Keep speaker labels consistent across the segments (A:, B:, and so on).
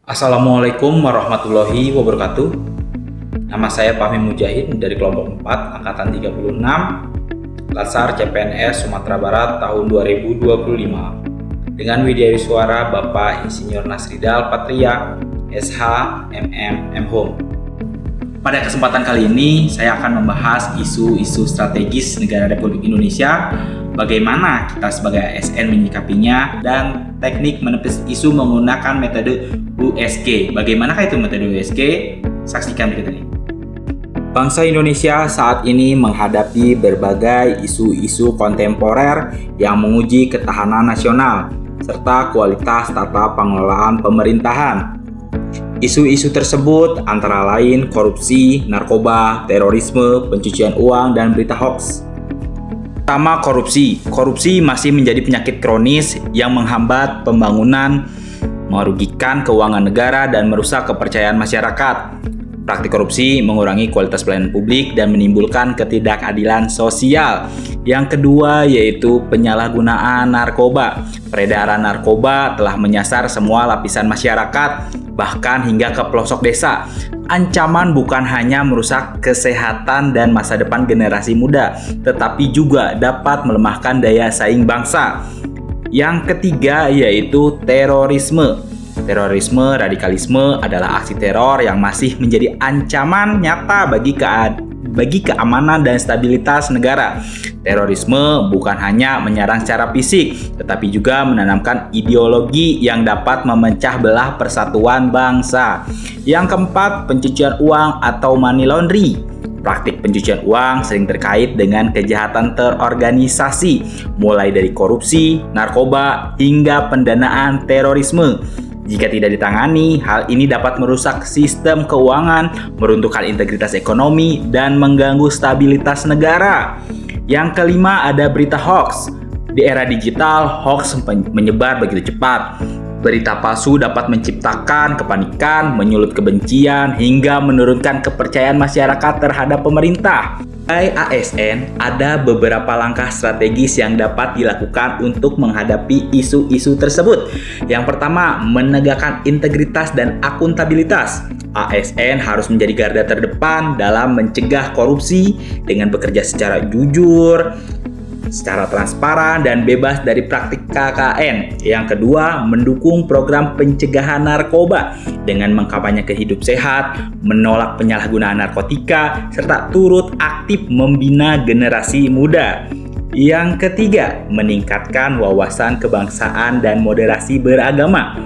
A: Assalamualaikum warahmatullahi wabarakatuh. Nama saya Fahmi Mujahid dari kelompok 4 angkatan 36 Latsar CPNS Sumatera Barat tahun 2025 dengan widya suara Bapak Insinyur Nasridal Patria SH MM Home. Pada kesempatan kali ini saya akan membahas isu-isu strategis negara Republik Indonesia, bagaimana kita sebagai ASN menyikapinya, dan teknik menepis isu menggunakan metode USG. Bagaimanakah itu metode USG? Saksikan berikut ini. Bangsa Indonesia saat ini menghadapi berbagai isu-isu kontemporer yang menguji ketahanan nasional serta kualitas tata pengelolaan pemerintahan. Isu-isu tersebut antara lain korupsi, narkoba, terorisme, pencucian uang, dan berita hoax. Pertama, korupsi. Korupsi masih menjadi penyakit kronis yang menghambat pembangunan, merugikan keuangan negara, dan merusak kepercayaan masyarakat. Praktik korupsi mengurangi kualitas pelayanan publik dan menimbulkan ketidakadilan sosial. Yang kedua yaitu penyalahgunaan narkoba. Peredaran narkoba telah menyasar semua lapisan masyarakat, bahkan hingga ke pelosok desa. Ancaman bukan hanya merusak kesehatan dan masa depan generasi muda, tetapi juga dapat melemahkan daya saing bangsa. Yang ketiga yaitu terorisme. Terorisme, radikalisme adalah aksi teror yang masih menjadi ancaman nyata bagi keamanan dan stabilitas negara. Terorisme bukan hanya menyerang secara fisik, tetapi juga menanamkan ideologi yang dapat memecah belah persatuan bangsa. Yang keempat, pencucian uang atau money laundry. Praktik pencucian uang sering terkait dengan kejahatan terorganisasi, mulai dari korupsi, narkoba, hingga pendanaan terorisme. Jika tidak ditangani, hal ini dapat merusak sistem keuangan, meruntuhkan integritas ekonomi, dan mengganggu stabilitas negara. Yang kelima ada berita hoax. Di era digital, hoax menyebar begitu cepat. Berita palsu dapat menciptakan kepanikan, menyulut kebencian, hingga menurunkan kepercayaan masyarakat terhadap pemerintah. Sebagai ASN, ada beberapa langkah strategis yang dapat dilakukan untuk menghadapi isu-isu tersebut. Yang pertama, menegakkan integritas dan akuntabilitas. ASN harus menjadi garda terdepan dalam mencegah korupsi dengan bekerja secara jujur, secara transparan, dan bebas dari praktik KKN. Yang kedua, mendukung program pencegahan narkoba dengan mengkampanyekan hidup sehat, menolak penyalahgunaan narkotika, serta turut aktif membina generasi muda. Yang ketiga, meningkatkan wawasan kebangsaan dan moderasi beragama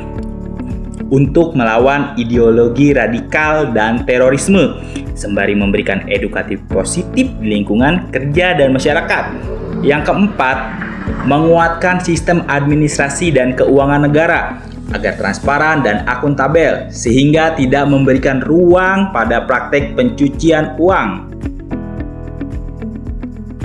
A: untuk melawan ideologi radikal dan terorisme, sembari memberikan edukatif positif di lingkungan kerja dan masyarakat. Yang keempat, menguatkan sistem administrasi dan keuangan negara agar transparan dan akuntabel sehingga tidak memberikan ruang pada praktek pencucian uang.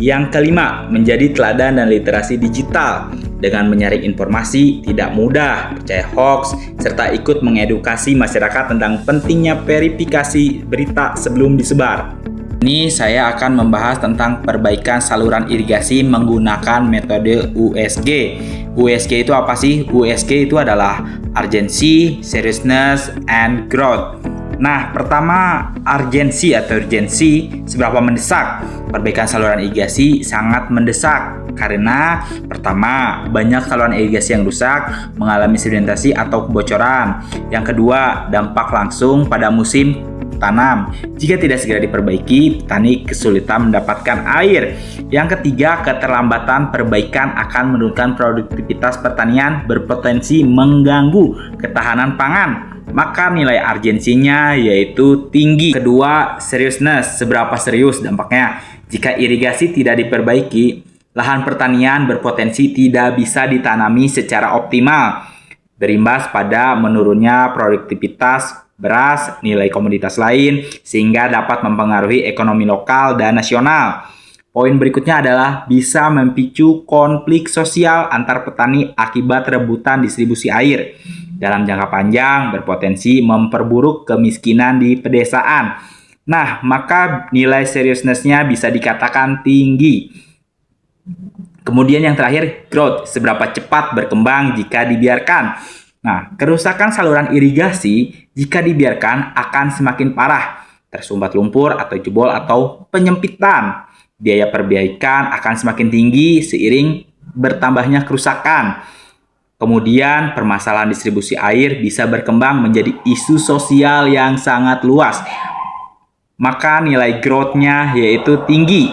A: Yang kelima, menjadi teladan dan literasi digital dengan menyaring informasi, tidak mudah percaya hoax, serta ikut mengedukasi masyarakat tentang pentingnya verifikasi berita sebelum disebar. Ini saya akan membahas tentang perbaikan saluran irigasi menggunakan metode USG. USG itu apa sih? USG itu adalah urgency, seriousness, and growth. Nah, pertama, urgensi atau urgensi seberapa mendesak. Perbaikan saluran irigasi sangat mendesak karena pertama, banyak saluran irigasi yang rusak, mengalami sedimentasi atau kebocoran. Yang kedua, dampak langsung pada musim tanam. Jika tidak segera diperbaiki, petani kesulitan mendapatkan air. Yang ketiga, keterlambatan perbaikan akan menurunkan produktivitas pertanian, berpotensi mengganggu ketahanan pangan. Maka nilai urgensinya yaitu tinggi. Kedua, seriousness, seberapa serius dampaknya. Jika irigasi tidak diperbaiki, lahan pertanian berpotensi tidak bisa ditanami secara optimal, berimbas pada menurunnya produktivitas beras, nilai komoditas lain, sehingga dapat mempengaruhi ekonomi lokal dan nasional. Poin berikutnya adalah bisa memicu konflik sosial antar petani akibat rebutan distribusi air. Dalam jangka panjang berpotensi memperburuk kemiskinan di pedesaan. Nah, maka nilai seriousness-nya bisa dikatakan tinggi. Kemudian yang terakhir, growth, seberapa cepat berkembang jika dibiarkan. Nah, kerusakan saluran irigasi jika dibiarkan akan semakin parah, tersumbat lumpur atau jebol atau penyempitan. Biaya perbaikan akan semakin tinggi seiring bertambahnya kerusakan. Kemudian, permasalahan distribusi air bisa berkembang menjadi isu sosial yang sangat luas. Maka nilai growth-nya yaitu tinggi.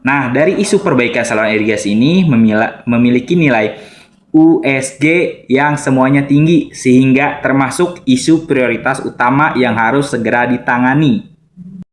A: Nah, dari isu perbaikan saluran irigasi ini memiliki nilai USG yang semuanya tinggi, sehingga termasuk isu prioritas utama yang harus segera ditangani.